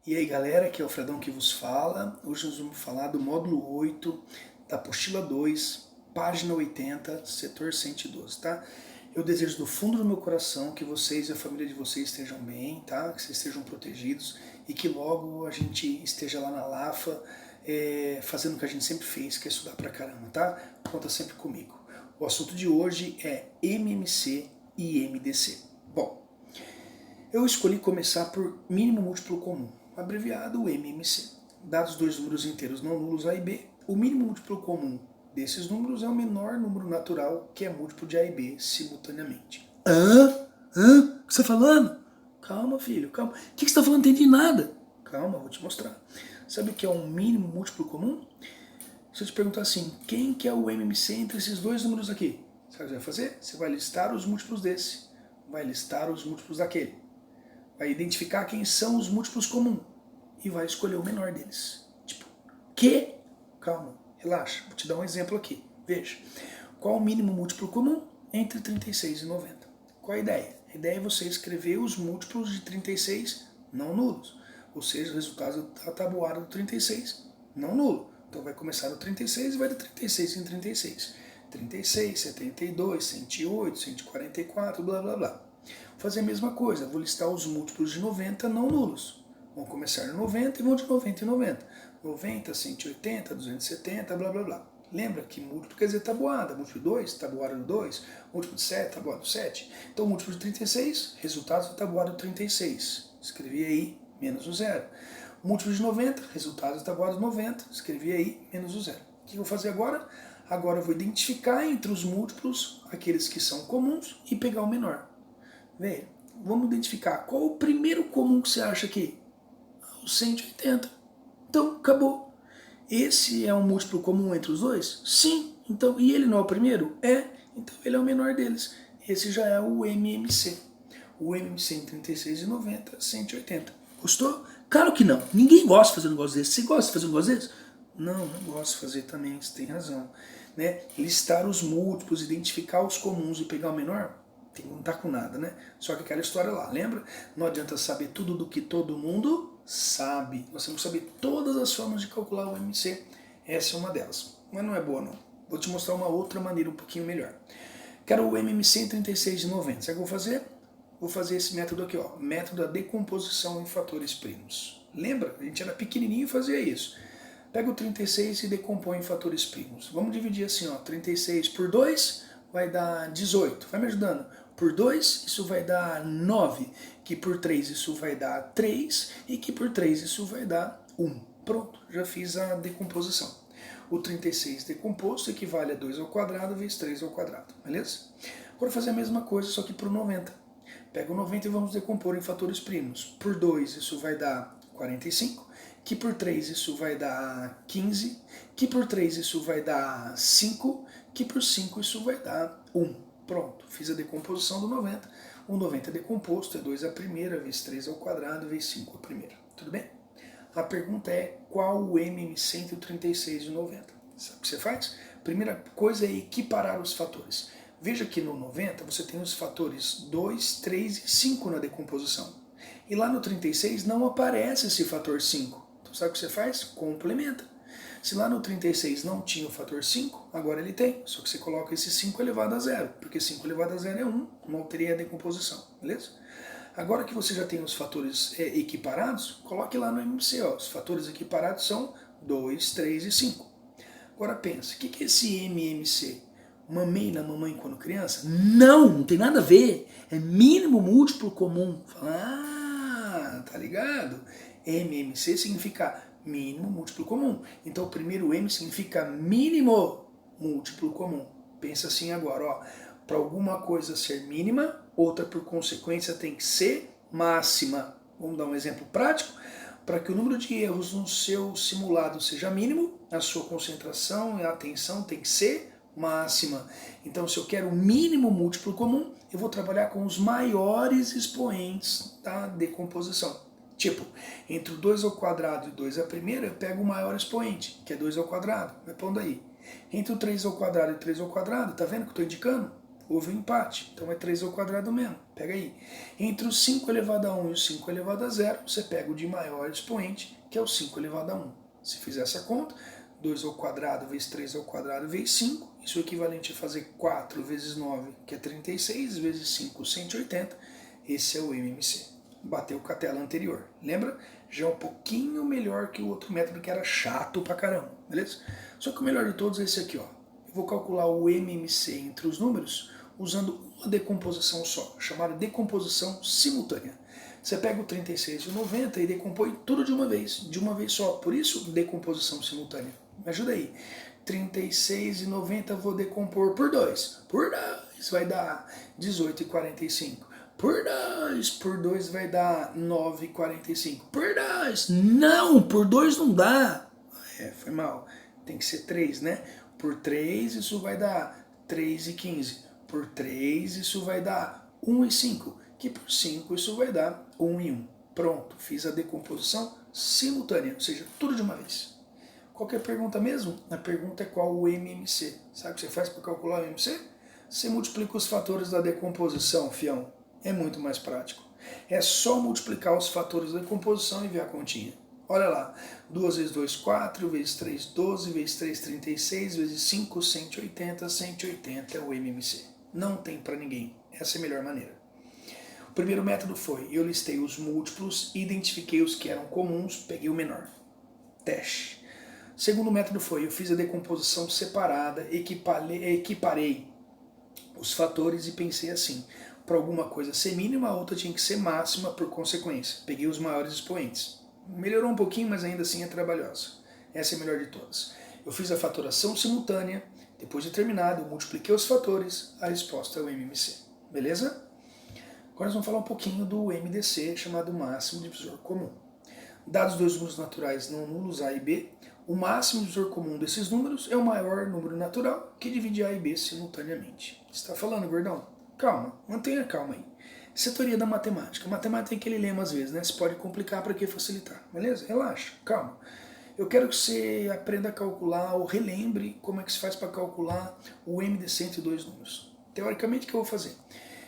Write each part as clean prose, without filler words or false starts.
E aí galera, aqui é o Fredão que vos fala. Hoje nós vamos falar do módulo 8 da apostila 2, página 80, setor 112, tá? Eu desejo do fundo do meu coração que vocês e a família de vocês estejam bem, tá? Que vocês estejam protegidos e que logo a gente esteja lá na Lafa fazendo o que a gente sempre fez, que é estudar pra caramba, tá? Conta sempre comigo. O assunto de hoje é MMC e MDC. Bom, eu escolhi começar por mínimo múltiplo comum, abreviado MMC. Dados dois números inteiros não nulos A e B, o mínimo múltiplo comum desses números é o menor número natural, que é múltiplo de A e B simultaneamente. O que você está falando? Calma, filho, calma. O que você está falando? Não entendi nada. Calma, vou te mostrar. Sabe o que é um mínimo múltiplo comum? Se eu te perguntar assim, quem que é o MMC entre esses dois números aqui? Sabe o que você vai fazer? Você vai listar os múltiplos desse, vai listar os múltiplos daquele, vai identificar quem são os múltiplos comuns e vai escolher o menor deles. Tipo, que? Calma, relaxa, vou te dar um exemplo aqui. Veja, qual o mínimo múltiplo comum entre 36 e 90? Qual a ideia? A ideia é você escrever os múltiplos de 36 não nulos, ou seja, o resultado da tabuada do 36 não nulo. Então vai começar no 36 e vai de 36 em 36. 36, 72, 108, 144, blá blá blá. Vou fazer a mesma coisa, vou listar os múltiplos de 90 não nulos. Vão começar no 90 e vão de 90 em 90. 90, 180, 270, blá blá blá. Lembra que múltiplo quer dizer tabuada. Múltiplo de 2, tabuada do 2. Múltiplo de 7, tabuada do 7. Então múltiplo de 36, resultados da tabuada do 36. Escrevi aí menos o zero. Múltiplo de 90, resultados da tabuada do 90. Escrevi aí menos o zero. O que eu vou fazer agora? Agora eu vou identificar entre os múltiplos aqueles que são comuns e pegar o menor. Vê, vamos identificar qual o primeiro comum que você acha aqui? O 180. Então, acabou. Esse é um múltiplo comum entre os dois? Sim. Então, e ele não é o primeiro? É. Então, ele é o menor deles. Esse já é o MMC. O MMC em 36 e 90, 180. Gostou? Claro que não. Ninguém gosta de fazer um negócio desse. Você gosta de fazer um negócio desse? Não, não gosto de fazer também. Você tem razão. Né? Listar os múltiplos, identificar os comuns e pegar o menor? Não tá com nada, né? Só que aquela história lá, lembra? Não adianta saber tudo do que todo mundo sabe. Nós temos que saber todas as formas de calcular o MC. Essa é uma delas. Mas não é boa, não. Vou te mostrar uma outra maneira um pouquinho melhor. Quero o MMC em 36 e 90. Sabe o que eu vou fazer? Vou fazer esse método aqui, ó. Método da decomposição em fatores primos. Lembra? A gente era pequenininho e fazia isso. Pega o 36 e decompõe em fatores primos. Vamos dividir assim, ó. 36 por 2 vai dar 18. Vai me ajudando? Por 2, isso vai dar 9, que por 3 isso vai dar 3, e que por 3 isso vai dar 1. Pronto, já fiz a decomposição. O 36 decomposto equivale a 2 ao quadrado vezes 3 ao quadrado, beleza? Agora fazer a mesma coisa, só que para o 90. Pega o 90 e vamos decompor em fatores primos. Por 2 isso vai dar 45, que por 3 isso vai dar 15, que por 3 isso vai dar 5, que por 5 isso vai dar 1. Pronto, fiz a decomposição do 90. O 90 decomposto é 2 a primeira, vezes 3 ao quadrado, vezes 5 a primeira. Tudo bem? A pergunta é qual o MMC entre o 36 e o 90? Sabe o que você faz? Primeira coisa é equiparar os fatores. Veja que no 90 você tem os fatores 2, 3 e 5 na decomposição. E lá no 36 não aparece esse fator 5. Então sabe o que você faz? Complementa. Se lá no 36 não tinha o fator 5, agora ele tem. Só que você coloca esse 5 elevado a zero, porque 5 elevado a zero é 1, não alterei a decomposição, beleza? Agora que você já tem os fatores equiparados, coloque lá no MMC, ó, os fatores equiparados são 2, 3 e 5. Agora pensa, o que é esse MMC? Mamei na mamãe quando criança? Não, não tem nada a ver. É mínimo múltiplo comum. Tá ligado? MMC significa mínimo múltiplo comum. Então o primeiro M significa mínimo múltiplo comum. Pensa assim agora, ó. Para alguma coisa ser mínima, outra por consequência tem que ser máxima. Vamos dar um exemplo prático? Para que o número de erros no seu simulado seja mínimo, a sua concentração e a atenção tem que ser máxima. Então, se eu quero o mínimo múltiplo comum, eu vou trabalhar com os maiores expoentes da decomposição. Tipo, entre o 2 ao quadrado e 2 à primeira, eu pego o maior expoente, que é 2 ao quadrado. Vai pondo aí. Entre o 3 ao quadrado e 3 ao quadrado, tá vendo que eu estou indicando? houve um empate, então é 3 ao quadrado mesmo. Pega aí. Entre o 5 elevado a 1 e o 5 elevado a 0, você pega o de maior expoente, que é o 5 elevado a 1. Se fizer essa conta, 2 ao quadrado vezes 3 ao quadrado vezes 5, isso é equivalente a fazer 4 vezes 9, que é 36, vezes 5, 180. Esse é o MMC. Bateu com a tela anterior. Lembra? Já é um pouquinho melhor que o outro método que era chato pra caramba, beleza? Só que o melhor de todos é esse aqui, ó. Eu vou calcular o MMC entre os números usando uma decomposição só, chamada decomposição simultânea. Você pega o 36 e o 90 e decompõe tudo de uma vez só. Por isso, decomposição simultânea. Me ajuda aí. 36 e 90 vou decompor por 2. Por 2 vai dar 18 e 45. Por 2 vai dar 9 e 45. Por 2, não, por 2 não dá. Foi mal. Tem que ser 3, né? Por 3 isso vai dar 3 e 15. Por 3 isso vai dar 1 e 5. Que por 5 isso vai dar 1 e 1. Pronto, fiz a decomposição simultânea, ou seja, tudo de uma vez. Qualquer pergunta mesmo? A pergunta é qual o MMC. Sabe o que você faz para calcular o MMC? Você multiplica os fatores da decomposição, fião. É muito mais prático. É só multiplicar os fatores da decomposição e ver a continha. Olha lá, 2 vezes 2, 4, vezes 3, 12, vezes 3, 36, vezes 5, 180, 180 é o MMC. Não tem para ninguém. Essa é a melhor maneira. O primeiro método foi, eu listei os múltiplos, identifiquei os que eram comuns, peguei o menor. Teste. O segundo método foi, eu fiz a decomposição separada, equiparei os fatores e pensei assim, para alguma coisa ser mínima, a outra tinha que ser máxima por consequência. Peguei os maiores expoentes. Melhorou um pouquinho, mas ainda assim é trabalhosa. Essa é a melhor de todas. Eu fiz a fatoração simultânea, depois de terminado, eu multipliquei os fatores, a resposta é o MMC. Beleza? Agora nós vamos falar um pouquinho do MDC, chamado máximo divisor comum. Dados dois números naturais não nulos, A e B, o máximo divisor comum desses números é o maior número natural que divide A e B simultaneamente. Você está falando, gordão? Calma, mantenha calma aí. Essa é a teoria da matemática. A matemática tem aquele lema às vezes, né? Você pode complicar para que facilitar, beleza? Relaxa, calma. Eu quero que você aprenda a calcular ou relembre como é que se faz para calcular o MDC entre dois números. Teoricamente, o que eu vou fazer?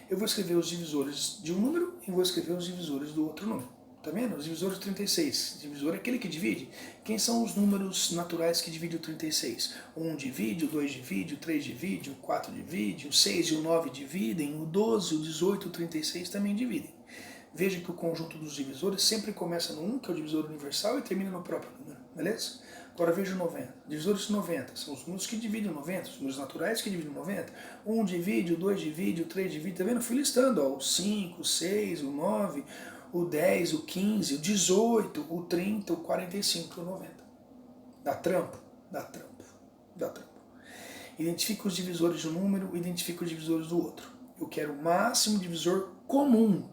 Eu vou escrever os divisores de um número e vou escrever os divisores do outro número. Tá vendo? Os divisores do 36. O divisor é aquele que divide. Quem são os números naturais que dividem o 36? O 1 divide, o 2 divide, o 3 divide, o 4 divide, o 6 e o 9 dividem, o 12, o 18 e o 36 também dividem. Veja que o conjunto dos divisores sempre começa no 1, que é o divisor universal, e termina no próprio número, beleza? Agora veja o 90. Divisores de 90 são os números que dividem o 90, os números naturais que dividem o 90. O 1 divide, o 2 divide, o 3 divide, tá vendo? Fui listando, ó, o 5, o 6, o 9, o 10, o 15, o 18, o 30, o 45 e o 90. Dá trampo? Dá trampo. Dá trampo. Identifica os divisores de um número, identifica os divisores do outro. Eu quero o máximo divisor comum.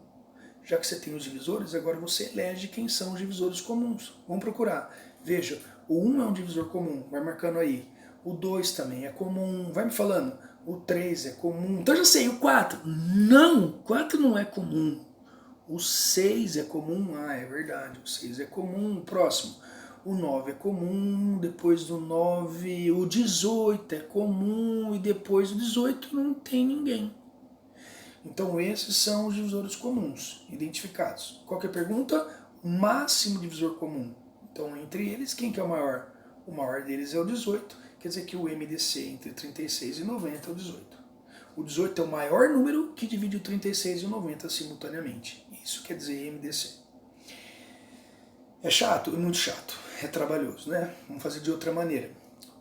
Já que você tem os divisores, agora você elege quem são os divisores comuns. Vamos procurar. Veja, o 1 é um divisor comum, vai marcando aí. O 2 também é comum, vai me falando. O 3 é comum. Então já sei, o 4. Não, 4 não é comum. O 6 é comum, é verdade, o 6 é comum. Próximo, o 9 é comum, depois do 9, o 18 é comum, e depois do 18 não tem ninguém. Então esses são os divisores comuns, identificados. Qualquer pergunta? O máximo divisor comum. Então entre eles, quem que é o maior? O maior deles é o 18, quer dizer que o MDC entre 36 e 90 é o 18. O 18 é o maior número que divide o 36 e o 90 simultaneamente. Isso quer dizer MDC. É chato? É muito chato. É trabalhoso, né? Vamos fazer de outra maneira.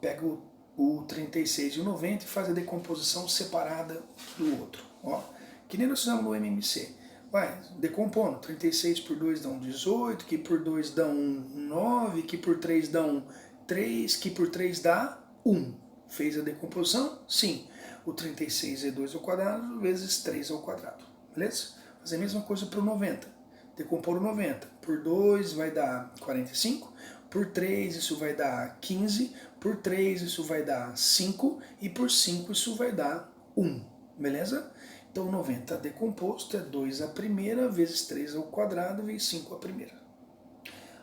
Pega o 36 e o 90 e faz a decomposição separada do outro. Ó, que nem nós fizemos no MMC. Vai, decompondo. 36 por 2 dá um 18, que por 2 dá um 9, que por 3 dá um 3, que por 3 dá 1. Fez a decomposição? Sim. O 36 é 2 ao quadrado vezes 3 ao quadrado. Beleza? Fazer a mesma coisa para o 90. Decompor o 90. Por 2 vai dar 45. Por 3 isso vai dar 15. Por 3 isso vai dar 5. E por 5 isso vai dar 1. Beleza? Então 90 decomposto é 2 a primeira vezes 3 ao quadrado vezes 5 a primeira.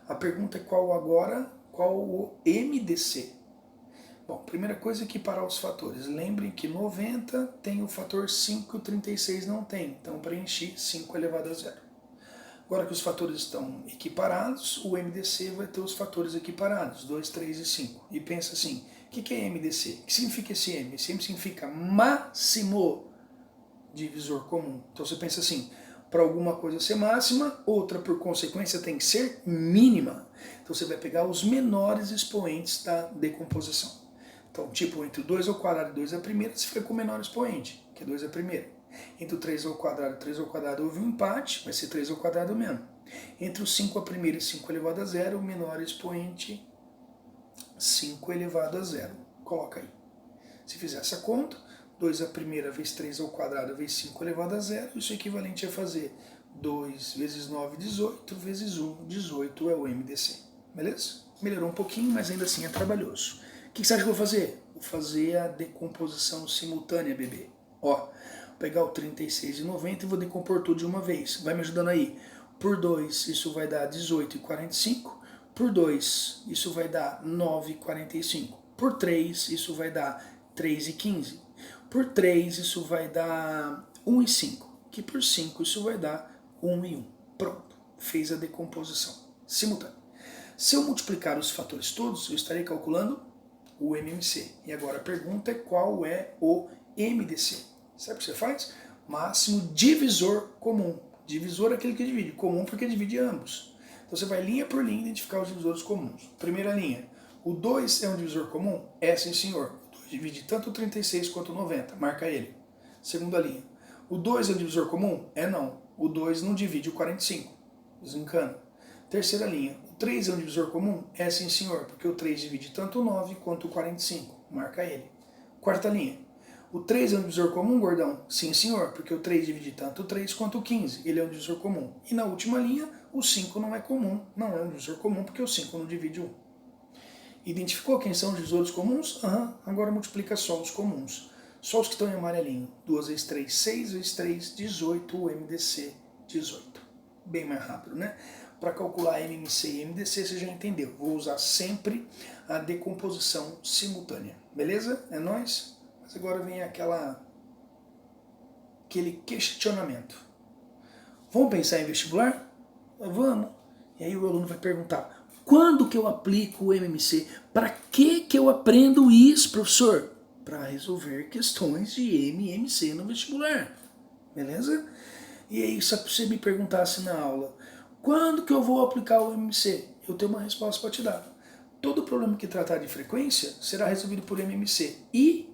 A pergunta é qual agora? Qual o MDC? Bom, primeira coisa é equiparar os fatores. Lembrem que 90 tem o fator 5 e o 36 não tem. Então, preenchi 5 elevado a zero. Agora que os fatores estão equiparados, o MDC vai ter os fatores equiparados, 2, 3 e 5. E pensa assim, o que é MDC? O que significa esse M? Esse M significa máximo divisor comum. Então você pensa assim, para alguma coisa ser máxima, outra por consequência tem que ser mínima. Então você vai pegar os menores expoentes da decomposição. Então, tipo, entre o 2 ao quadrado e 2 à primeira, você fica com o menor expoente, que é 2 à primeira. Entre o 3 ao quadrado e 3 ao quadrado houve um empate, vai ser 3 ao quadrado mesmo. Entre o 5 à primeira e 5 elevado a zero, o menor expoente, 5 elevado a zero. Coloca aí. Se fizer essa conta, 2 à primeira vezes 3 ao quadrado vezes 5 elevado a zero, isso é equivalente a fazer 2 vezes 9, 18, vezes 1, 18 é o MDC. Beleza? Melhorou um pouquinho, mas ainda assim é trabalhoso. O que você acha que eu vou fazer? Vou fazer a decomposição simultânea, bebê. Ó, vou pegar o 36 e 90 e vou decompor tudo de uma vez. Vai me ajudando aí. Por 2, isso vai dar 18 e 45. Por 2, isso vai dar 9 e 45. Por 3, isso vai dar 3 e 15. Por 3, isso vai dar 1 e 5. Que por 5, isso vai dar 1 e 1. Pronto. Fez a decomposição simultânea. Se eu multiplicar os fatores todos, eu estarei calculando o MMC. E agora a pergunta é qual é o MDC. Sabe o que você faz? Máximo divisor comum. Divisor é aquele que divide. Comum porque divide ambos. Então você vai linha por linha identificar os divisores comuns. Primeira linha. O 2 é um divisor comum? É, sim, senhor. O 2 divide tanto o 36 quanto o 90. Marca ele. Segunda linha. O 2 é um divisor comum? É, não. O 2 não divide o 45. Desencana. Terceira linha. O 3 é um divisor comum? É, sim, senhor. Porque o 3 divide tanto o 9 quanto o 45. Marca ele. Quarta linha. O 3 é um divisor comum, gordão? Sim, senhor, porque o 3 divide tanto o 3 quanto o 15. Ele é um divisor comum. E na última linha, o 5 não é comum. Não é um divisor comum, porque o 5 não divide 1. Identificou quem são os divisores comuns? Agora multiplica só os comuns. Só os que estão em amarelinho. 2 vezes 3, 6 vezes 3, 18. O MDC, 18. Bem mais rápido, né? Para calcular MMC e MDC, você já entendeu. Vou usar sempre a decomposição simultânea. Beleza? É nóis? Mas agora vem aquele questionamento. Vamos pensar em vestibular? Vamos. E aí o aluno vai perguntar, quando que eu aplico o MMC? Para que eu aprendo isso, professor? Para resolver questões de MMC no vestibular. Beleza? E aí, se você me perguntasse na aula, quando que eu vou aplicar o MMC? Eu tenho uma resposta para te dar. Todo problema que tratar de frequência será resolvido por MMC. E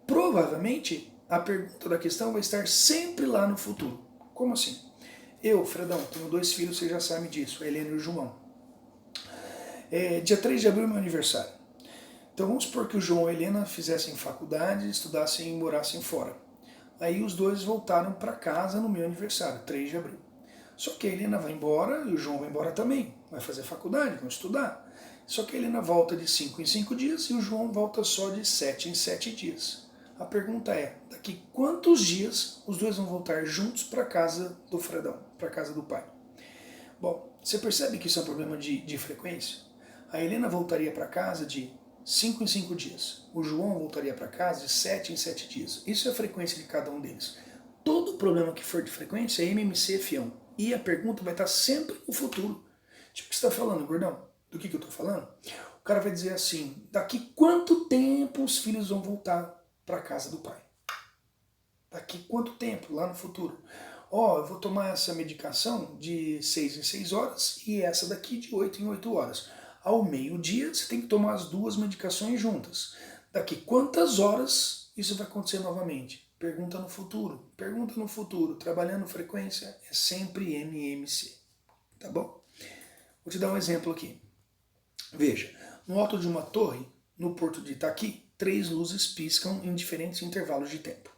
provavelmente a pergunta da questão vai estar sempre lá no futuro. Como assim? Eu, Fredão, tenho 2 filhos, você já sabe disso, a Helena e o João. Dia 3 de abril é meu aniversário. Então vamos supor que o João e a Helena fizessem faculdade, estudassem e morassem fora. Aí os dois voltaram para casa no meu aniversário, 3 de abril. Só que a Helena vai embora e o João vai embora também. Vai fazer faculdade, vão estudar. Só que a Helena volta de 5 em 5 dias e o João volta só de 7 em 7 dias. A pergunta é, daqui quantos dias os dois vão voltar juntos para casa do Fredão, para casa do pai? Bom, você percebe que isso é um problema de frequência? A Helena voltaria para casa de 5 em 5 dias. O João voltaria para casa de 7 em 7 dias. Isso é a frequência de cada um deles. Todo problema que for de frequência é MMC, fião. E a pergunta vai estar sempre no futuro. Tipo, o que você está falando, gordão? Do que eu estou falando? O cara vai dizer assim, daqui quanto tempo os filhos vão voltar para casa do pai? Daqui quanto tempo, lá no futuro? Eu vou tomar essa medicação de 6 em 6 horas e essa daqui de 8 em 8 horas. Ao meio-dia, você tem que tomar as 2 medicações juntas. Daqui quantas horas isso vai acontecer novamente? Pergunta no futuro. Pergunta no futuro. Trabalhando frequência é sempre MMC. Tá bom? Vou te dar um exemplo aqui. Veja, no alto de uma torre, no porto de Itaqui, 3 luzes piscam em diferentes intervalos de tempo.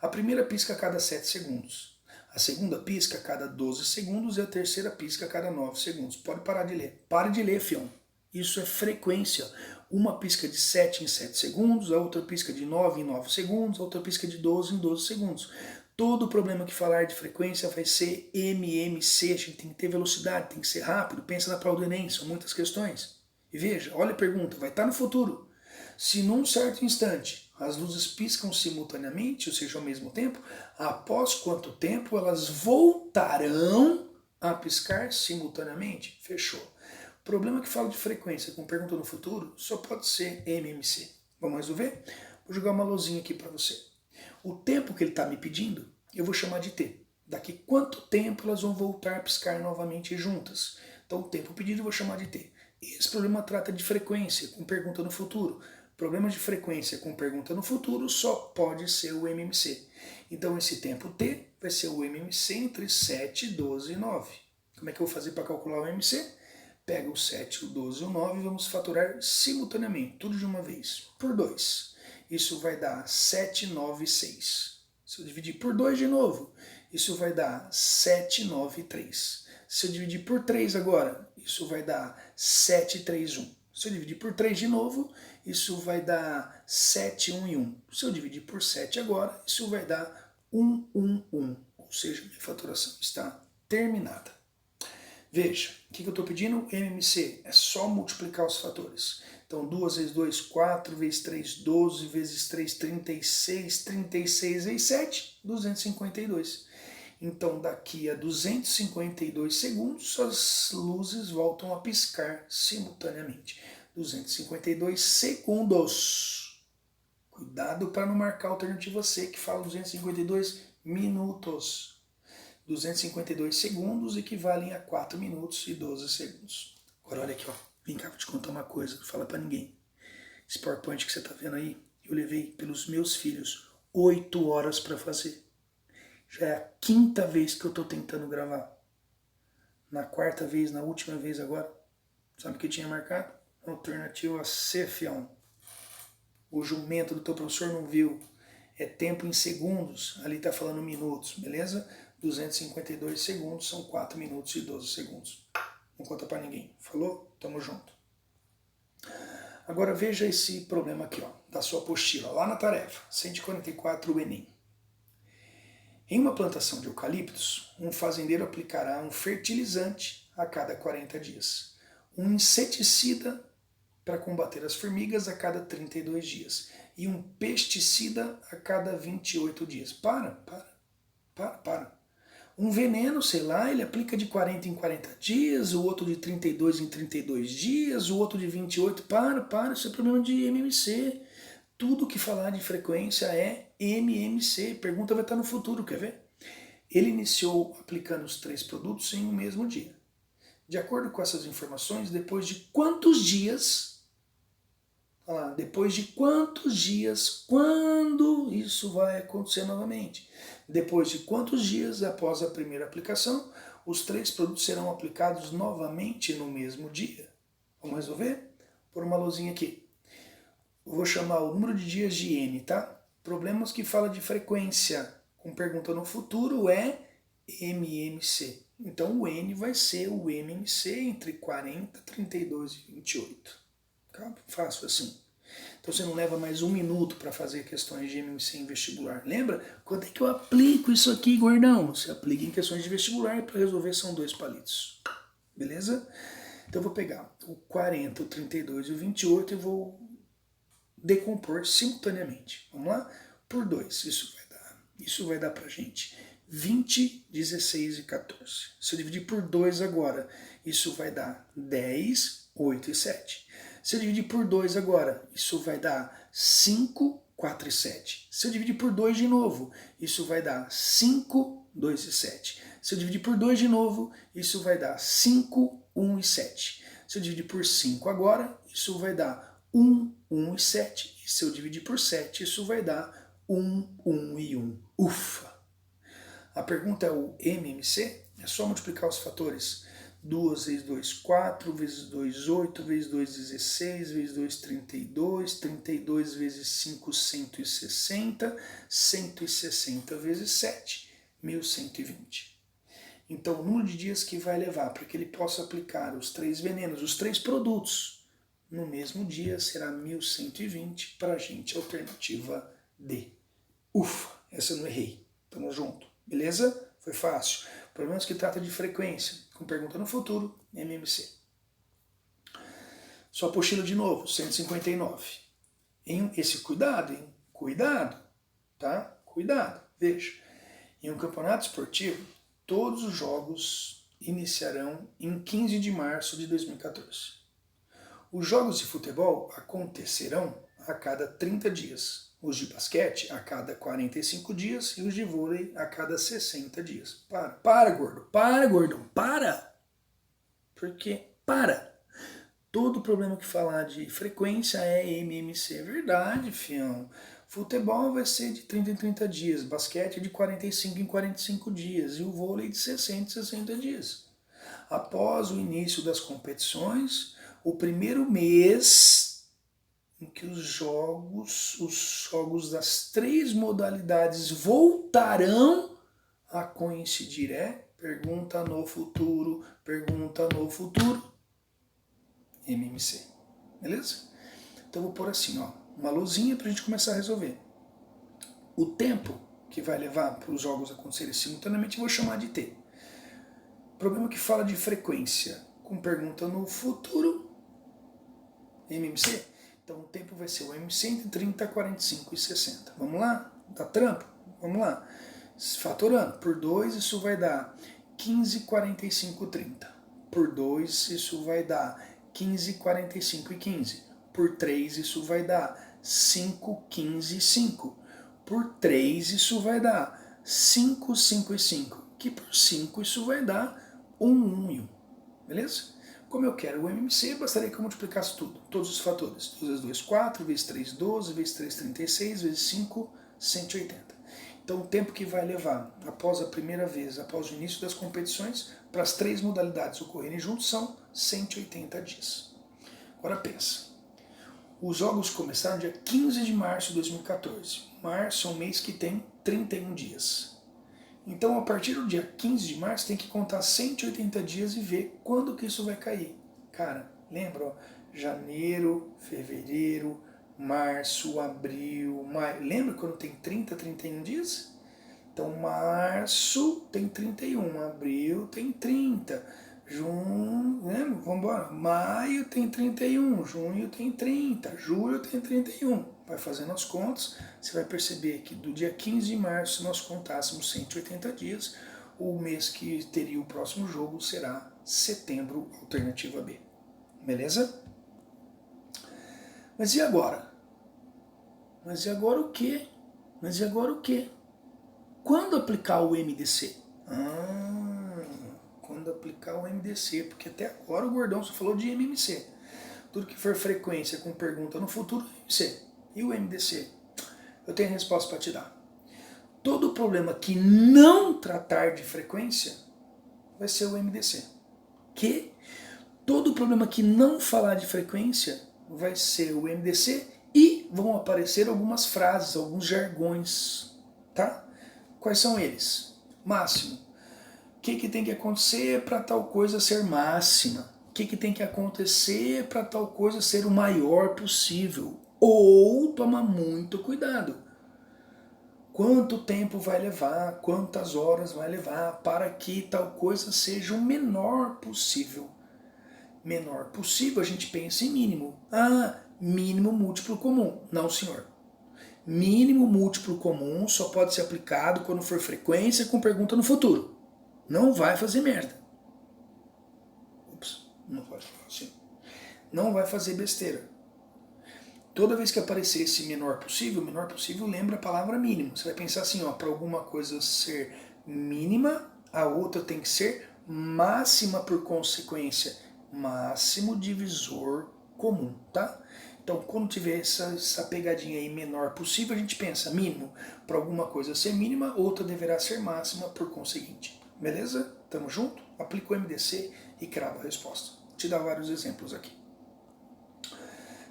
A primeira pisca a cada 7 segundos. A segunda pisca a cada 12 segundos e a terceira pisca a cada 9 segundos. Pode parar de ler. Pare de ler, fião. Isso é frequência. Uma pisca de 7 em 7 segundos, a outra pisca de 9 em 9 segundos, a outra pisca de 12 em 12 segundos. Todo problema que falar de frequência vai ser MMC. A gente tem que ter velocidade, tem que ser rápido. Pensa na prova do Enem, são muitas questões. E veja, olha a pergunta, vai estar no futuro. Se num certo instante as luzes piscam simultaneamente, ou seja, ao mesmo tempo, após quanto tempo elas voltarão a piscar simultaneamente? Fechou. Problema que fala de frequência com pergunta no futuro só pode ser MMC. Vamos resolver? Vou jogar uma luzinha aqui para você. O tempo que ele está me pedindo, eu vou chamar de T. Daqui quanto tempo elas vão voltar a piscar novamente juntas? Então o tempo pedido eu vou chamar de T. Esse problema trata de frequência com pergunta no futuro. Problema de frequência com pergunta no futuro só pode ser o MMC. Então esse tempo T vai ser o MMC entre 7, 12 e 9. Como é que eu vou fazer para calcular o MMC? Pega o 7, o 12 e o 9 e vamos faturar simultaneamente, tudo de uma vez, por 2. Isso vai dar 7, 9 e 6. Se eu dividir por 2 de novo, isso vai dar 7, 9 e 3. Se eu dividir por 3 agora, isso vai dar 7, 3, 1. Se eu dividir por 3 de novo, isso vai dar 7, 1 e 1. Se eu dividir por 7 agora, isso vai dar 1, 1, 1. Ou seja, minha faturação está terminada. Veja, o que eu estou pedindo? MMC é só multiplicar os fatores. Então, 2 vezes 2, 4, vezes 3, 12, vezes 3, 36, 36 vezes 7, 252. Então, daqui a 252 segundos, as luzes voltam a piscar simultaneamente. 252 segundos. Cuidado para não marcar a alternativa C, que fala 252 minutos. 252 segundos equivalem a 4 minutos e 12 segundos. Agora olha aqui, ó. Vem cá, vou te contar uma coisa, não fala pra ninguém. Esse PowerPoint que você tá vendo aí, eu levei pelos meus filhos 8 horas para fazer. Já é a 5ª vez que eu tô tentando gravar. Na 4ª vez, na última vez agora. Sabe o que tinha marcado? Alternativa C, fião. O jumento do teu professor não viu. É tempo em segundos, ali tá falando minutos, beleza? 252 segundos são 4 minutos e 12 segundos. Não conta para ninguém. Falou? Tamo junto. Agora veja esse problema aqui, ó, da sua apostila, lá na tarefa, 144 Enem. Em uma plantação de eucaliptos, um fazendeiro aplicará um fertilizante a cada 40 dias, um inseticida para combater as formigas a cada 32 dias e um pesticida a cada 28 dias. Para. Um veneno, sei lá, ele aplica de 40 em 40 dias, o outro de 32 em 32 dias, o outro de 28. Para, isso é problema de MMC. Tudo que falar de frequência é MMC. Pergunta vai estar no futuro, quer ver? Ele iniciou aplicando os 3 produtos em um mesmo dia. De acordo com essas informações, depois de quantos dias... Olha lá, depois de quantos dias, quando isso vai acontecer novamente? Depois de quantos dias após a primeira aplicação, os 3 produtos serão aplicados novamente no mesmo dia? Vamos resolver? Por uma luzinha aqui. Eu vou chamar o número de dias de N, tá? Problemas que falam de frequência com pergunta no futuro é MMC. Então o N vai ser o MMC entre 40, 32 e 28. Fácil assim. Então você não leva mais 1 minuto para fazer questões de MMC em vestibular. Lembra? Quando é que eu aplico isso aqui, gordão? Você aplica em questões de vestibular e para resolver são 2 palitos. Beleza? Então eu vou pegar o 40, o 32 e o 28 e vou decompor simultaneamente. Vamos lá? Por 2. Isso vai dar pra gente 20, 16 e 14. Se eu dividir por 2 agora, isso vai dar 10, 8 e 7. Se eu dividir por 2 agora, isso vai dar 5, 4 e 7. Se eu dividir por 2 de novo, isso vai dar 5, 2 e 7. Se eu dividir por 2 de novo, isso vai dar 5, 1 e 7. Se eu dividir por 5 agora, isso vai dar 1, 1 e 7. E se eu dividir por 7, isso vai dar 1, 1 e 1. Ufa! A pergunta é o MMC? É só multiplicar os fatores. 2 vezes 2, 4, vezes 2, 8, vezes 2, 16, vezes 2, 32, 32 vezes 5, 160, 160 vezes 7, 1120. Então, o número de dias que vai levar para que ele possa aplicar os 3 venenos, os 3 produtos, no mesmo dia será 1120, para a gente, alternativa D. Ufa, essa eu não errei. Tamo junto, beleza? Foi fácil. Problemas que trata de frequência, com pergunta no futuro, MMC. Sua apostila de novo, 159. Esse cuidado, hein? Cuidado, tá? Cuidado. Veja, em um campeonato esportivo, todos os jogos iniciarão em 15 de março de 2014. Os jogos de futebol acontecerão a cada 30 dias. Os de basquete a cada 45 dias e os de vôlei a cada 60 dias. Gordo. Para, gordão. Para. Porque, para. Todo problema que falar de frequência é MMC. É verdade, fião. Futebol vai ser de 30 em 30 dias, basquete de 45 em 45 dias e o vôlei de 60 em 60 dias. Após o início das competições, o primeiro mês em que os jogos das 3 modalidades voltarão a coincidir. Pergunta no futuro, MMC. Beleza? Então eu vou pôr assim, ó, uma luzinha para a gente começar a resolver. O tempo que vai levar para os jogos acontecerem simultaneamente eu vou chamar de T. Problema que fala de frequência, com pergunta no futuro, MMC. Então o tempo vai ser o MMC entre 30, 45 e 60. Vamos lá? Dá trampo? Vamos lá. Fatorando. Por 2 isso vai dar 15, 45, 30. Por 2 isso vai dar 15, 45 e 15. Por 3 isso vai dar 5, 15 e 5. Por 3 isso vai dar 5, 5 e 5. Que por 5 isso vai dar 1, 1 e 1. Beleza? Como eu quero o MMC, bastaria que eu multiplicasse tudo, todos os fatores. 2 vezes 2, 4, vezes 3, 12, vezes 3, 36, vezes 5, 180. Então o tempo que vai levar após a primeira vez, após o início das competições, para as 3 modalidades ocorrerem juntos são 180 dias. Agora pensa, os jogos começaram dia 15 de março de 2014. Março é um mês que tem 31 dias. Então, a partir do dia 15 de março, tem que contar 180 dias e ver quando que isso vai cair. Cara, lembra? Ó, janeiro, fevereiro, março, abril, maio. Lembra quando tem 30, 31 dias? Então, março tem 31, abril tem 30, junho, lembra? Vamos embora. Maio tem 31, junho tem 30, julho tem 31. Vai fazendo as contas, você vai perceber que do dia 15 de março, se nós contássemos 180 dias, o mês que teria o próximo jogo será setembro, alternativa B. Beleza? Mas e agora? Mas e agora o quê? Mas e agora o quê? Quando aplicar o MDC? Quando aplicar o MDC, porque até agora o Gordão só falou de MMC. Tudo que for frequência com pergunta no futuro, MMC. E o MDC? Eu tenho a resposta para te dar. Todo problema que não tratar de frequência vai ser o MDC. Que todo problema que não falar de frequência vai ser o MDC e vão aparecer algumas frases, alguns jargões, tá? Quais são eles? Máximo. O que tem que acontecer para tal coisa ser máxima? O que tem que acontecer para tal coisa ser o maior possível? Ou toma muito cuidado. Quanto tempo vai levar, quantas horas vai levar para que tal coisa seja o menor possível? Menor possível, a gente pensa em mínimo. Mínimo múltiplo comum. Não, senhor. Mínimo múltiplo comum só pode ser aplicado quando for frequência com pergunta no futuro. Não vai fazer merda. Não pode falar assim. Não vai fazer besteira. Toda vez que aparecer esse menor possível lembra a palavra mínimo. Você vai pensar assim, ó, para alguma coisa ser mínima, a outra tem que ser máxima por consequência. Máximo divisor comum, tá? Então, quando tiver essa pegadinha aí menor possível, a gente pensa mínimo. Para alguma coisa ser mínima, outra deverá ser máxima por conseguinte. Beleza? Tamo junto? Aplica o MDC e crava a resposta. Vou te dar vários exemplos aqui.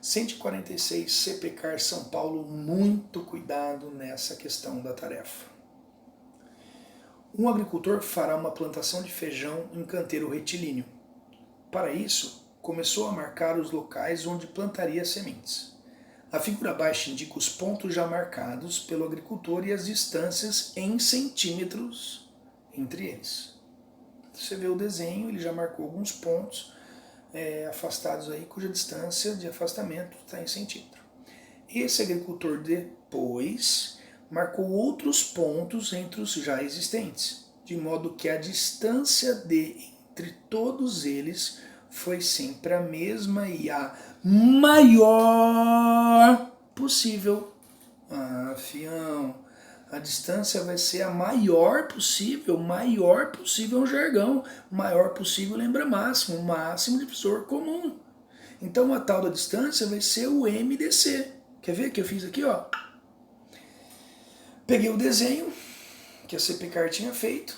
146 CPCAR São Paulo, muito cuidado nessa questão da tarefa. Um agricultor fará uma plantação de feijão em canteiro retilíneo. Para isso, começou a marcar os locais onde plantaria sementes. A figura abaixo indica os pontos já marcados pelo agricultor e as distâncias em centímetros entre eles. Você vê o desenho, ele já marcou alguns pontos afastados aí, cuja distância de afastamento está em centímetro. Esse agricultor depois marcou outros pontos entre os já existentes, de modo que a distância entre todos eles foi sempre a mesma e a maior possível. Ah, fião, a distância vai ser a maior possível é um jargão, maior possível lembra máximo, máximo divisor comum. Então a tal da distância vai ser o MDC. Quer ver que eu fiz aqui, ó? Peguei o desenho que a CPCAR tinha feito,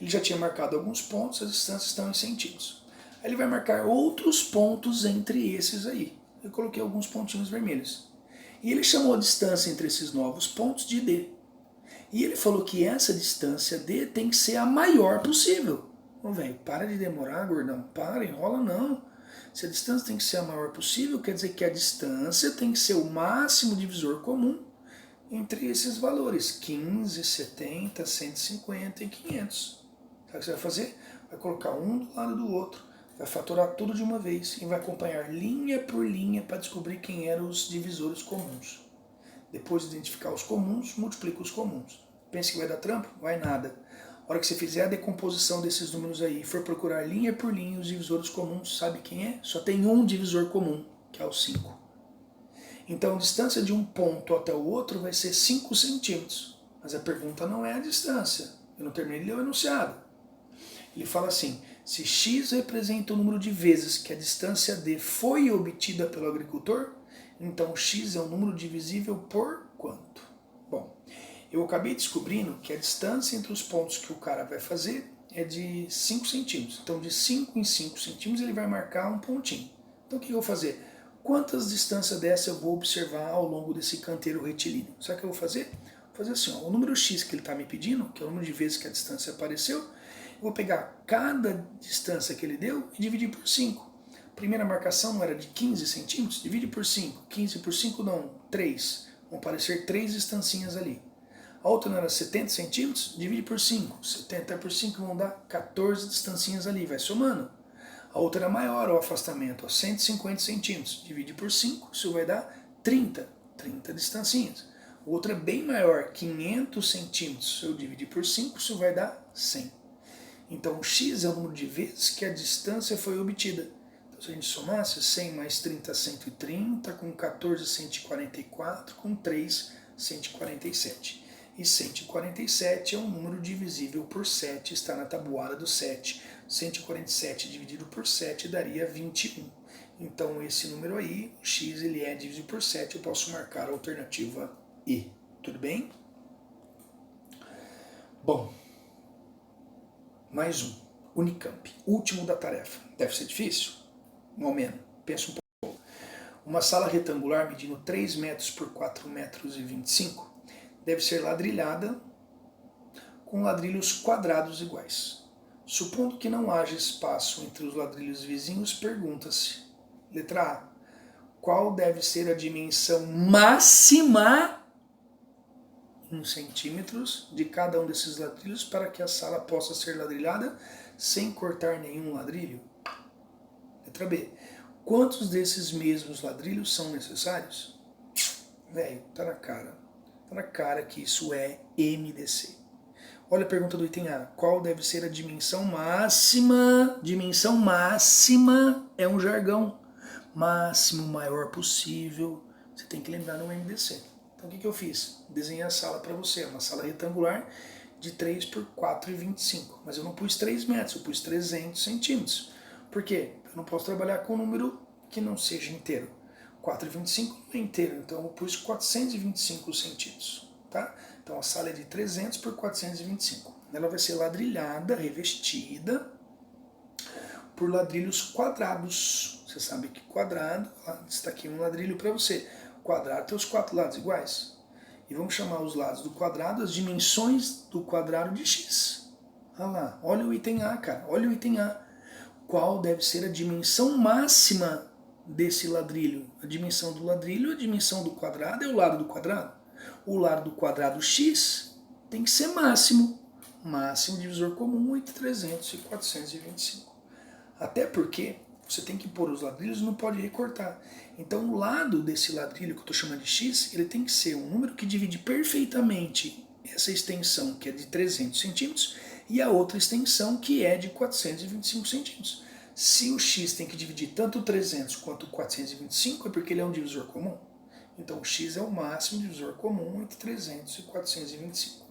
ele já tinha marcado alguns pontos, as distâncias estão em centímetros. Aí ele vai marcar outros pontos entre esses aí. Eu coloquei alguns pontinhos vermelhos. E ele chamou a distância entre esses novos pontos de D. E ele falou que essa distância D tem que ser a maior possível. Ô, velho, para de demorar, gordão. Para, enrola não. Se a distância tem que ser a maior possível, quer dizer que a distância tem que ser o máximo divisor comum entre esses valores, 15, 70, 150 e 500. Sabe o que você vai fazer? Vai colocar um do lado do outro, vai fatorar tudo de uma vez e vai acompanhar linha por linha para descobrir quem eram os divisores comuns. Depois de identificar os comuns, multiplica os comuns. Pensa que vai dar trampo? Vai nada. A hora que você fizer a decomposição desses números aí e for procurar linha por linha os divisores comuns, sabe quem é? Só tem um divisor comum, que é o 5. Então a distância de um ponto até o outro vai ser 5 centímetros. Mas a pergunta não é a distância. Eu não terminei de ler o enunciado. Ele fala assim, se x representa o número de vezes que a distância d foi obtida pelo agricultor, então x é um número divisível por quanto? Bom, eu acabei descobrindo que a distância entre os pontos que o cara vai fazer é de 5 centímetros. Então de 5 em 5 centímetros ele vai marcar um pontinho. Então o que eu vou fazer? Quantas distâncias dessa eu vou observar ao longo desse canteiro retilíneo? Sabe o que eu vou fazer? Vou fazer assim, ó, o número x que ele está me pedindo, que é o número de vezes que a distância apareceu, eu vou pegar cada distância que ele deu e dividir por 5. A primeira marcação não era de 15 centímetros? Divide por 5. 15 por 5 não, 3. Vão aparecer 3 distancinhas ali. A outra não era 70 centímetros? Divide por 5. 70 por 5 vão dar 14 distancinhas ali, vai somando. A outra era maior, o afastamento, 150 centímetros. Divide por 5, isso vai dar 30 distancinhas. Outra é bem maior, 500 centímetros. Se eu dividir por 5, isso vai dar 100. Então, o x é o número de vezes que a distância foi obtida. Então, se a gente somasse 100 mais 30, 130, com 14, 144, com 3, 147. E 147 é um número divisível por 7, está na tabuada do 7. 147 dividido por 7 daria 21. Então, esse número aí, x, ele é dividido por 7, eu posso marcar a alternativa E. Tudo bem? Bom, mais um. Unicamp, último da tarefa. Deve ser difícil? Mais ou menos. Pensa um pouco. Uma sala retangular medindo 3 metros por 4 metros e 25 deve ser ladrilhada com ladrilhos quadrados iguais. Supondo que não haja espaço entre os ladrilhos vizinhos, pergunta-se, letra A, qual deve ser a dimensão máxima em centímetros de cada um desses ladrilhos para que a sala possa ser ladrilhada sem cortar nenhum ladrilho? Letra B, quantos desses mesmos ladrilhos são necessários? Velho, tá na cara. Tá na cara que isso é MDC. Olha a pergunta do item A. Qual deve ser a dimensão máxima? Dimensão máxima é um jargão. Máximo, maior possível. Você tem que lembrar no MDC. Então o que eu fiz? Desenhei a sala para você. Uma sala retangular de 3 por 4,25. Mas eu não pus 3 metros, eu pus 300 centímetros. Por quê? Eu não posso trabalhar com um número que não seja inteiro. 4,25 não é inteiro, então eu pus 425 centímetros. Tá? Então a sala é de 300 por 425. Ela vai ser ladrilhada, revestida por ladrilhos quadrados. Você sabe que quadrado, está aqui um ladrilho para você. Quadrado tem os 4 lados iguais. E vamos chamar os lados do quadrado, as dimensões do quadrado de x. Olha lá, olha o item A, cara, olha o item A. Qual deve ser a dimensão máxima desse ladrilho? A dimensão do ladrilho, a dimensão do quadrado é o lado do quadrado. O lado do quadrado x tem que ser máximo. Máximo divisor comum entre 300 e 425. Até porque Você tem que pôr os ladrilhos e não pode recortar. Então o lado desse ladrilho que eu estou chamando de x, ele tem que ser um número que divide perfeitamente essa extensão que é de 300 centímetros e a outra extensão que é de 425 centímetros. Se o x tem que dividir tanto o 300 quanto o 425 é porque ele é um divisor comum. Então o x é o máximo divisor comum entre 300 e 425.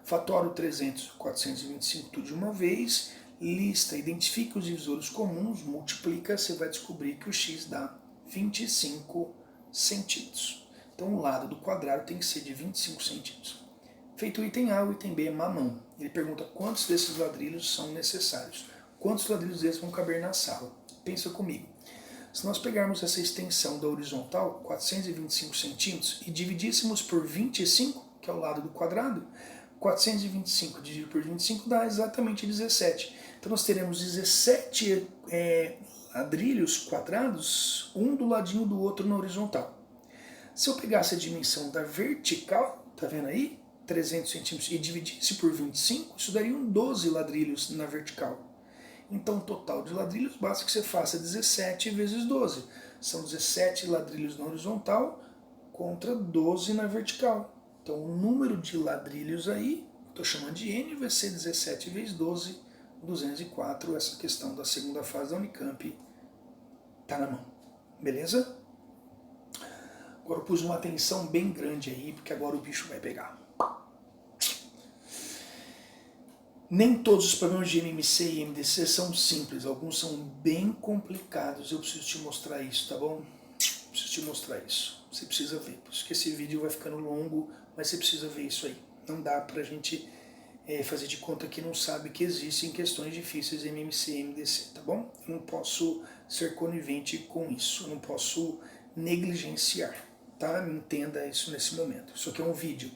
Fatora o 300 e 425 tudo de uma vez, lista, identifica os divisores comuns, multiplica, você vai descobrir que o x dá 25 centímetros. Então o lado do quadrado tem que ser de 25 centímetros. Feito o item A, o item B é mamão. Ele pergunta quantos desses ladrilhos são necessários. Quantos ladrilhos desses vão caber na sala? Pensa comigo. Se nós pegarmos essa extensão da horizontal, 425 centímetros, e dividíssemos por 25, que é o lado do quadrado, 425 dividido por 25 dá exatamente 17. Então nós teremos 17 ladrilhos quadrados, um do ladinho do outro na horizontal. Se eu pegasse a dimensão da vertical, tá vendo aí? 300 centímetros, e dividisse por 25, isso daria 12 ladrilhos na vertical. Então o total de ladrilhos basta que você faça 17 vezes 12. São 17 ladrilhos na horizontal contra 12 na vertical. Então o número de ladrilhos aí, estou chamando de N, vai ser 17 vezes 12, 204. Essa questão da segunda fase da Unicamp está na mão. Beleza? Agora eu pus uma atenção bem grande aí, porque agora o bicho vai pegar. Nem todos os problemas de MMC e MDC são simples, alguns são bem complicados. Eu preciso te mostrar isso, tá bom? Preciso te mostrar isso. Você precisa ver, por isso que esse vídeo vai ficando longo, mas você precisa ver isso aí. Não dá pra gente fazer de conta que não sabe que existem questões difíceis em MMC e MDC, tá bom? Eu não posso ser conivente com isso, eu não posso negligenciar, tá? Entenda isso nesse momento. Isso aqui é um vídeo.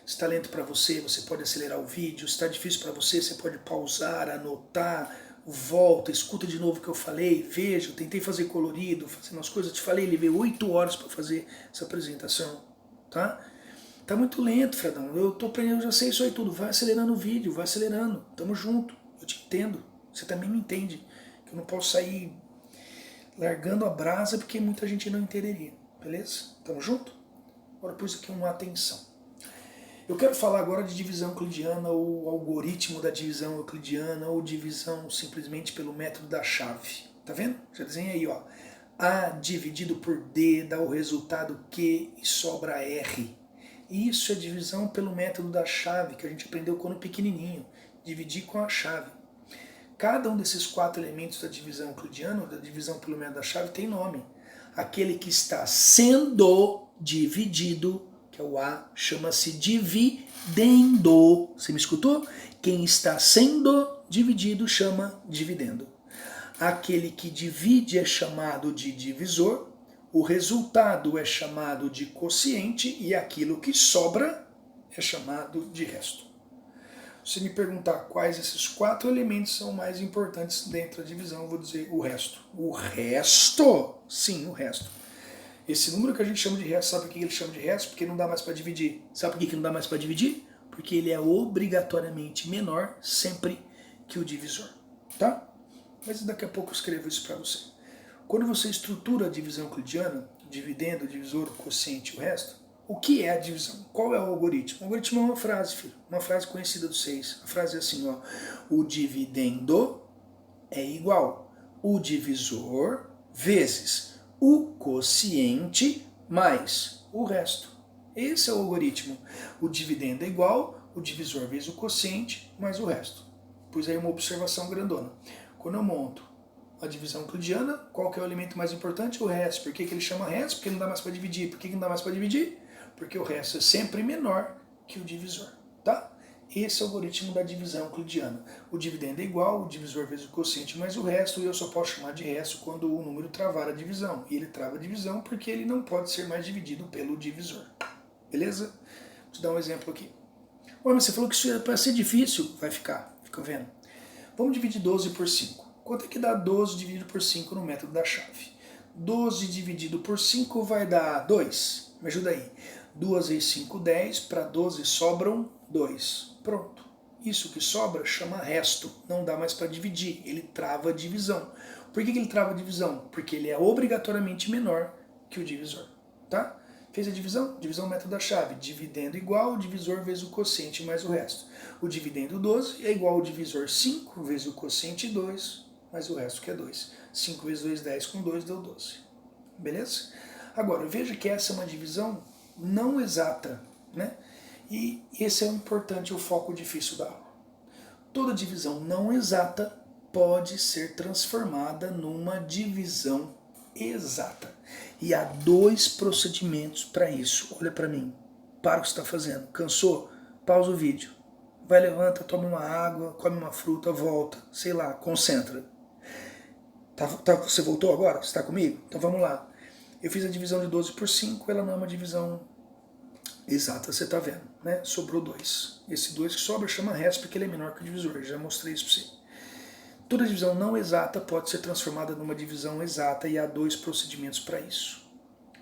Se está lento para você, você pode acelerar o vídeo. Se está difícil para você, você pode pausar, anotar, volta, escuta de novo o que eu falei, veja, eu tentei fazer colorido, fazendo as coisas, eu te falei, levei 8 horas para fazer essa apresentação, tá? Tá muito lento, Fredão, eu tô aprendendo, eu já sei isso aí tudo, vai acelerando o vídeo, vai acelerando, tamo junto, eu te entendo, você também me entende, que eu não posso sair largando a brasa porque muita gente não entenderia, beleza? Tamo junto? Agora pus aqui uma atenção. Eu quero falar agora de divisão euclidiana, ou algoritmo da divisão euclidiana, ou divisão simplesmente pelo método da chave. Tá vendo? Já desenha aí, ó. A dividido por D dá o resultado Q e sobra R. Isso é divisão pelo método da chave, que a gente aprendeu quando pequenininho. Dividir com a chave. Cada um desses 4 elementos da divisão euclidiana, da divisão pelo método da chave, tem nome. Aquele que está sendo dividido, que é o A, chama-se dividendo. Você me escutou? Quem está sendo dividido chama dividendo. Aquele que divide é chamado de divisor, o resultado é chamado de quociente e aquilo que sobra é chamado de resto. Se me perguntar quais esses 4 elementos são mais importantes dentro da divisão, eu vou dizer o resto. O resto? Sim, o resto. Esse número que a gente chama de resto, sabe por que ele chama de resto? Porque não dá mais para dividir. Sabe por que não dá mais para dividir? Porque ele é obrigatoriamente menor sempre que o divisor, tá? Mas daqui a pouco eu escrevo isso para você. Quando você estrutura a divisão euclidiana, dividendo, divisor, quociente e o resto, o que é a divisão? Qual é o algoritmo? O algoritmo é uma frase, filho. Uma frase conhecida dos 6. A frase é assim, ó. O dividendo é igual o divisor vezes o quociente mais o resto. Esse é o algoritmo. O dividendo é igual o divisor vezes o quociente mais o resto. Pus aí uma observação grandona. Quando eu monto a divisão euclidiana, qual que é o elemento mais importante? O resto. Por que ele chama resto? Porque não dá mais para dividir. Por que não dá mais para dividir? Porque o resto é sempre menor que o divisor. Tá? Esse é o algoritmo da divisão euclidiana. O dividendo é igual, o divisor vezes o quociente mais o resto, e eu só posso chamar de resto quando o número travar a divisão. E ele trava a divisão porque ele não pode ser mais dividido pelo divisor. Beleza? Vou te dar um exemplo aqui. Ué, mas você falou que isso é para ser difícil. Vai ficar. Fica vendo? Vamos dividir 12 por 5. Quanto é que dá 12 dividido por 5 no método da chave? 12 dividido por 5 vai dar 2. Me ajuda aí. 2 vezes 5, 10. Para 12 sobram 2. Pronto. Isso que sobra chama resto. Não dá mais para dividir. Ele trava a divisão. Por que ele trava a divisão? Porque ele é obrigatoriamente menor que o divisor, tá? Fez a divisão? Divisão método da chave. Dividendo igual, divisor vezes o quociente mais o resto. O dividendo 12 é igual ao divisor 5 vezes o quociente 2 mais o resto que é 2. 5 vezes 2, 10 com 2 deu 12. Beleza? Agora, veja que essa é uma divisão não exata, né? E esse é o importante, o foco difícil da aula. Toda divisão não exata pode ser transformada numa divisão exata. E há dois procedimentos para isso. Olha para mim. Para o que você está fazendo. Cansou? Pausa o vídeo. Vai, levanta, toma uma água, come uma fruta, volta. Sei lá, concentra. Você voltou agora? Você está comigo? Então vamos lá. Eu fiz a divisão de 12 por 5, ela não é uma divisão exata, você está vendo, né? Sobrou 2. Esse 2 que sobra chama resto porque ele é menor que o divisor, eu já mostrei isso para você. Toda divisão não exata pode ser transformada numa divisão exata e há dois procedimentos para isso.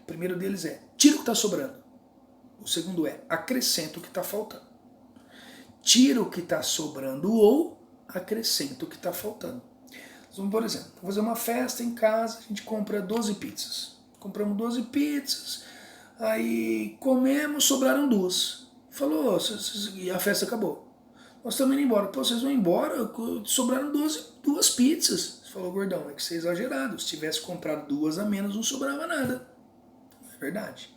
O primeiro deles é tira o que está sobrando. O segundo é acrescenta o que está faltando. Tira o que está sobrando ou acrescenta o que está faltando. Então, por exemplo, vou fazer uma festa em casa, a gente compra 12 pizzas. Compramos 12 pizzas, aí comemos, sobraram 2. Falou, e a festa acabou. Nós estamos indo embora. Pô, vocês vão embora? Sobraram 2 pizzas. Você falou, gordão, é que você é exagerado. Se tivesse comprado 2 a menos, não sobrava nada. Não é verdade.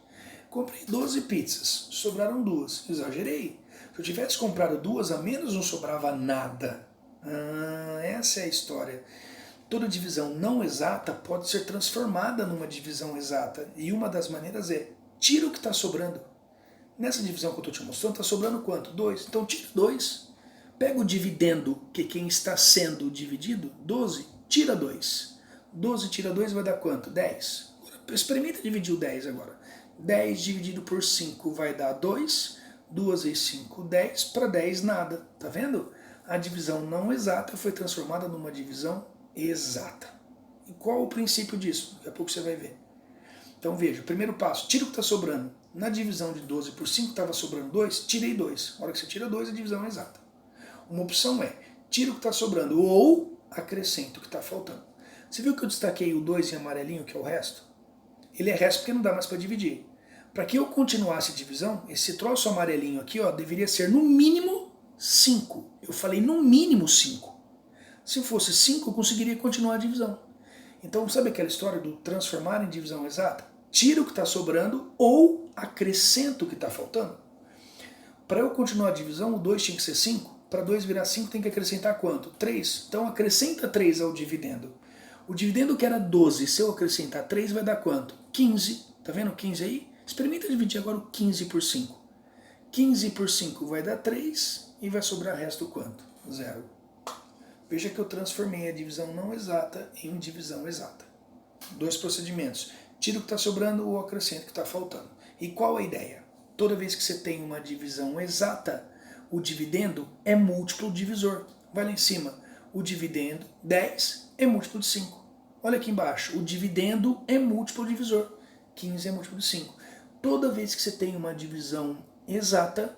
Comprei 12 pizzas, sobraram 2. Exagerei. Se eu tivesse comprado 2 a menos, não sobrava nada. Essa é a história. Toda divisão não exata pode ser transformada numa divisão exata. E uma das maneiras é tira o que está sobrando. Nessa divisão que eu estou te mostrando, está sobrando quanto? 2. Então tira 2. Pega o dividendo, que é quem está sendo dividido, 12, tira 2. 12 tira 2 vai dar quanto? 10. Experimenta dividir o 10 agora. 10 dividido por 5 vai dar 2. 2 vezes 5, 10. Para 10, nada. Tá vendo? A divisão não exata foi transformada numa divisão exata. E qual o princípio disso? Daqui a pouco você vai ver. Então veja, o primeiro passo, tira o que está sobrando. Na divisão de 12 por 5 estava sobrando 2, tirei 2. Na hora que você tira 2, a divisão é exata. Uma opção é, tira o que está sobrando ou acrescenta o que está faltando. Você viu que eu destaquei o 2 em amarelinho, que é o resto? Ele é resto porque não dá mais para dividir. Para que eu continuasse a divisão, esse troço amarelinho aqui ó, deveria ser no mínimo 5. Eu falei no mínimo 5. Se fosse 5, eu conseguiria continuar a divisão. Então, sabe aquela história do transformar em divisão exata? Tira o que está sobrando ou acrescenta o que está faltando. Para eu continuar a divisão, o 2 tinha que ser 5. Para 2 virar 5, tem que acrescentar quanto? 3. Então, acrescenta 3 ao dividendo. O dividendo que era 12, se eu acrescentar 3, vai dar quanto? 15. Tá vendo 15 aí? Experimenta dividir agora o 15 por 5. 15 por 5 vai dar 3 e vai sobrar resto quanto? 0. Veja que eu transformei a divisão não exata em divisão exata. Dois procedimentos. Tira o que está sobrando ou acrescenta o que está faltando. E qual a ideia? Toda vez que você tem uma divisão exata, o dividendo é múltiplo divisor. Vai lá em cima. O dividendo, 10, é múltiplo de 5. Olha aqui embaixo. O dividendo é múltiplo divisor. 15 é múltiplo de 5. Toda vez que você tem uma divisão exata,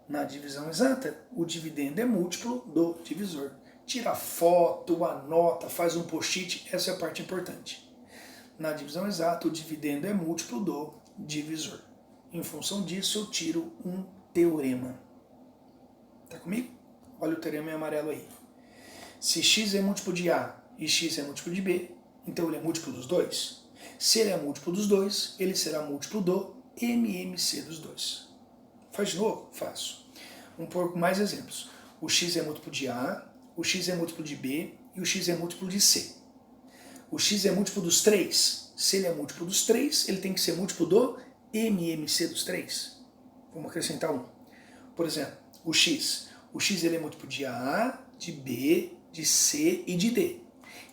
na divisão exata, o dividendo é múltiplo do divisor. Tira foto, anota, faz um post-it, essa é a parte importante. Na divisão exata, o dividendo é múltiplo do divisor. Em função disso, eu tiro um teorema. Tá comigo? Olha o teorema em amarelo aí. Se x é múltiplo de A e x é múltiplo de B, então ele é múltiplo dos dois. Se ele é múltiplo dos dois, ele será múltiplo do MMC dos dois. Faz de novo? Faço. Vamos pôr mais exemplos. O x é múltiplo de A, o x é múltiplo de B e o x é múltiplo de C. O x é múltiplo dos 3. Se ele é múltiplo dos 3, ele tem que ser múltiplo do MMC dos 3. Vamos acrescentar um. Por exemplo, o x. O x ele é múltiplo de A, de B, de C e de D.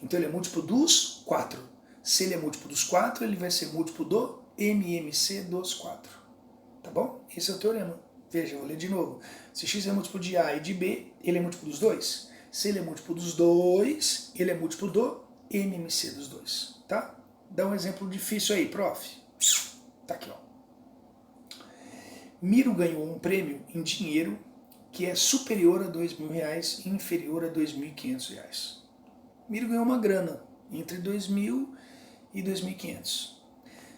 Então ele é múltiplo dos 4. Se ele é múltiplo dos 4, ele vai ser múltiplo do MMC dos 4. Tá bom? Esse é o teorema. Veja, eu vou ler de novo. Se x é múltiplo de A e de B, ele é múltiplo dos 2. Se ele é múltiplo dos 2, ele é múltiplo do MMC dos 2. Tá? Dá um exemplo difícil aí, prof. Tá aqui, ó. Miro ganhou um prêmio em dinheiro que é superior a R$2.000 e inferior a R$2.500. Miro ganhou uma grana. entre 2.000 e 2.500.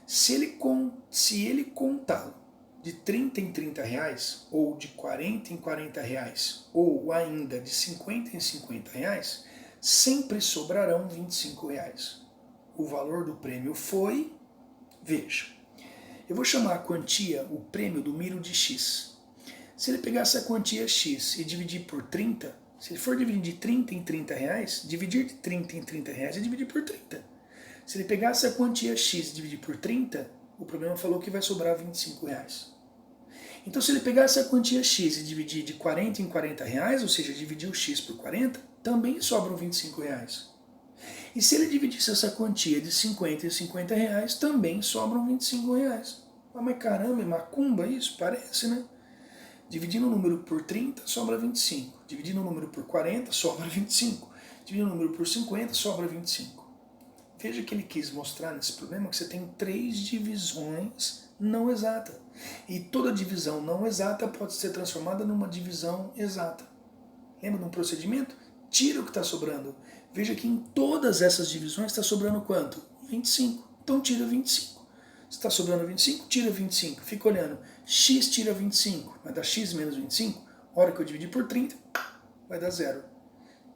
Se ele contá-lo de 30 em 30 reais, ou de 40 em 40 reais, ou ainda de 50 em 50 reais, sempre sobrarão 25 reais. O valor do prêmio foi, veja, eu vou chamar a quantia, o prêmio do Miro de X. Se ele pegar essa quantia X e dividir por 30, se ele for dividir de 30 em 30 reais, dividir de 30 em 30 reais é dividir por 30. Se ele pegar essa quantia X e dividir por 30, o problema falou que vai sobrar 25 reais. Então se ele pegar essa quantia X e dividir de 40 em 40 reais, ou seja, dividir o X por 40, também sobram 25 reais. E se ele dividisse essa quantia de 50 em 50 reais, também sobram 25 reais. Mas caramba, é macumba isso? Parece, né? Dividindo o número por 30, sobra 25. Dividindo o número por 40, sobra 25. Dividindo o número por 50, sobra 25. Veja que ele quis mostrar nesse problema que você tem 3 divisões não exatas. E toda divisão não exata pode ser transformada numa divisão exata. Lembra de um procedimento? Tira o que está sobrando. Veja que em todas essas divisões está sobrando quanto? 25. Então tira 25. Se está sobrando 25, tira 25. Fica olhando. X tira 25. Vai dar x menos 25. A hora que eu dividir por 30, vai dar 0.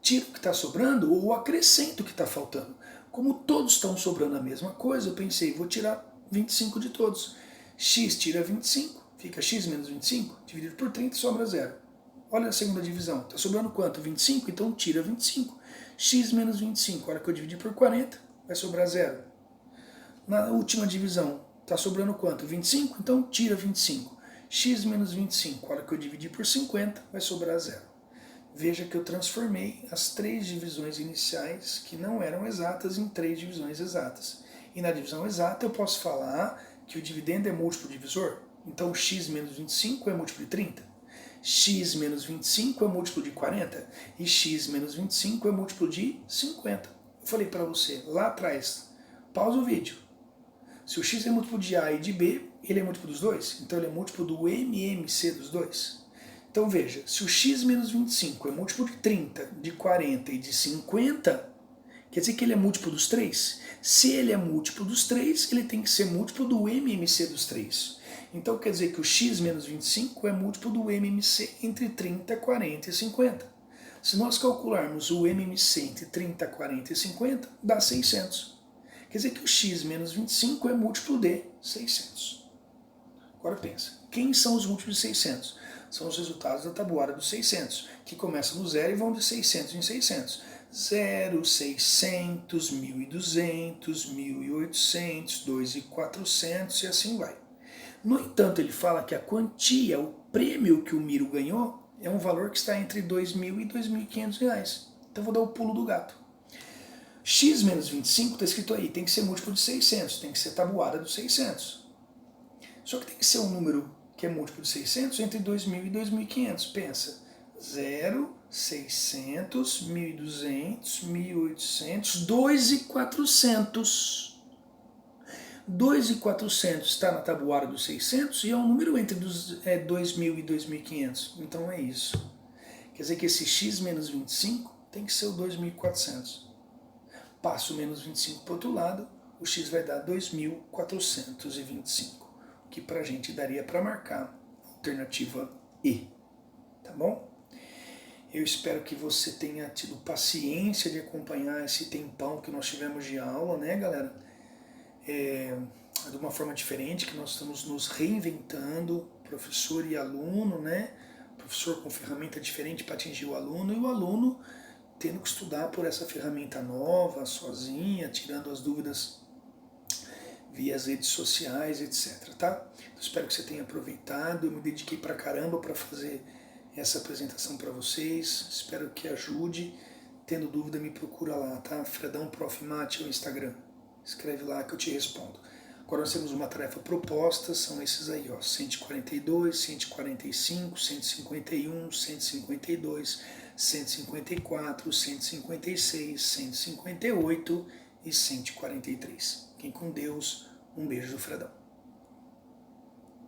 Tiro o que está sobrando ou acrescento o que está faltando. Como todos estão sobrando a mesma coisa, eu pensei, vou tirar 25 de todos. X tira 25, fica x menos 25, dividido por 30, sobra 0. Olha a segunda divisão, está sobrando quanto? 25, então tira 25. X menos 25, a hora que eu dividir por 40, vai sobrar 0. Na última divisão, está sobrando quanto? 25, então tira 25. X menos 25, a hora que eu dividir por 50, vai sobrar 0. Veja que eu transformei as 3 divisões iniciais, que não eram exatas, em 3 divisões exatas. E na divisão exata eu posso falar que o dividendo é múltiplo divisor. Então x menos 25 é múltiplo de 30. X menos 25 é múltiplo de 40. E x menos 25 é múltiplo de 50. Eu falei para você lá atrás, pausa o vídeo. Se o x é múltiplo de A e de B, ele é múltiplo dos dois. Então ele é múltiplo do MMC dos dois. Então veja, se o x menos 25 é múltiplo de 30, de 40 e de 50, quer dizer que ele é múltiplo dos 3? Se ele é múltiplo dos 3, ele tem que ser múltiplo do MMC dos 3. Então quer dizer que o x menos 25 é múltiplo do MMC entre 30, 40 e 50. Se nós calcularmos o MMC entre 30, 40 e 50, dá 600. Quer dizer que o x menos 25 é múltiplo de 600. Agora pensa, quem são os múltiplos de 600? São os resultados da tabuada dos 600, que começam no 0 e vão de 600 em 600. 0, 600, 1.200, 1.800, 2.400 e assim vai. No entanto, ele fala que a quantia, o prêmio que o Miro ganhou, é um valor que está entre 2.000 e 2.500 reais. Então vou dar o pulo do gato. X menos 25 está escrito aí, tem que ser múltiplo de 600, tem que ser tabuada dos 600. Só que tem que ser um número que é múltiplo de 600 entre 2.000 e 2.500. Pensa, 0, 600, 1.200, 1.800, 2.400. 2.400 está na tabuada dos 600 e é um número entre 2.000 e 2.500. Então é isso. Quer dizer que esse x menos 25 tem que ser o 2.400. Passo o menos 25 para o outro lado, o x vai dar 2.425. Que para a gente daria para marcar a alternativa E, tá bom? Eu espero que você tenha tido paciência de acompanhar esse tempão que nós tivemos de aula, né, galera? De uma forma diferente, que nós estamos nos reinventando, professor e aluno, né? Professor com ferramenta diferente para atingir o aluno, e o aluno tendo que estudar por essa ferramenta nova, sozinha, tirando as dúvidas via as redes sociais, etc. Tá? Então, espero que você tenha aproveitado. Eu me dediquei pra caramba para fazer essa apresentação para vocês. Espero que ajude. Tendo dúvida, me procura lá, tá? Fredão Prof. Mate é o Instagram. Escreve lá que eu te respondo. Agora nós temos uma tarefa proposta, são esses aí, ó, 142, 145, 151, 152, 154, 156, 158 e 143. Fiquem com Deus. Um beijo do Fredão.